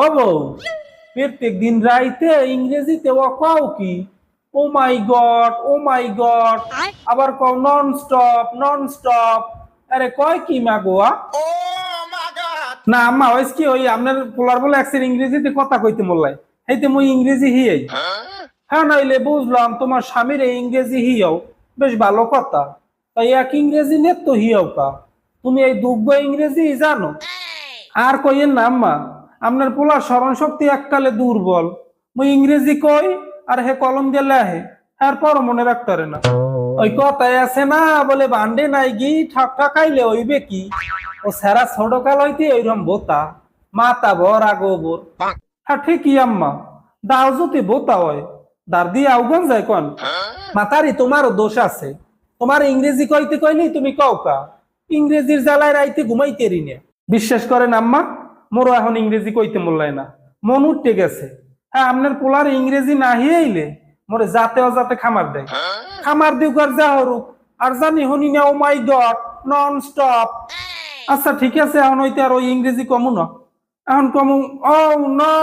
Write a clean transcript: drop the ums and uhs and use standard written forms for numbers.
ও বউ, প্রত্যেক দিন রাইতে ইংরেজিতে ও কও কি? ও মাই গড, ও মাই গড, আবার কও নন স্টপ, নন স্টপ। আরে কয় কি মা গোয়া? না আম্মা, ওই কি ওই আপনার পোলার বলে একসের ইংরেজিতে কথা কইতে মোল্লাই, হেইতে মুই ইংরেজি হিয়াই। হ্যাঁ নইলে বুঝলাম তোমার স্বামীর এই ইংরেজি হিয়াও, বেশ ভালো কথা। তাই এক ইংরেজি নে তো হিয়াও কা, তুমি এই দুগ্গ ইংরেজি জানো? আর কইয়েন না আম্মা, আপনার পোলার স্মরণ শক্তি এককালে দুর্বল। মুই ইংরেজি কই আর হে কলম দিয়ে লেহে, হ্যাঁ পর মনে রাখতারে না। ওই কথায় আছে না, বলে বান্ডে নাই গি ঠক ঠকাইলে হইবে কি। ও সারা ছোট কাল হইতে ওইরকম বোতা, মাথা ভরা গোবর। হ্যাঁ ঠিকই আম্মা, দাও যদি বোতা হয়, দার দিয়ে আউগন যায় কন। মাতারি তোমারও দোষ আছে, তোমার ইংরেজি কইতে কইনি তুমি কও কা, ইংরেজির জ্বালায় রাইতে ঘুমাইতে রিনে। বিশ্বাস করেন আম্মা, মোরও এখন ইংরেজি কইতে মোল্লাই না, মন উঠতে গেছে। হ্যাঁ আপনার পোলার ইংরেজি না হিয়াইলে মোরে যাতে অজাতে খামার দেয়। খামার দিউক আর যা হরুক, আর জানি হনি না ও মাই গড, নন স্টপ। আচ্ছা ঠিক আছে, এখন হইতে আর ওই ইংরেজি কমু না, এখন কমু ও নো।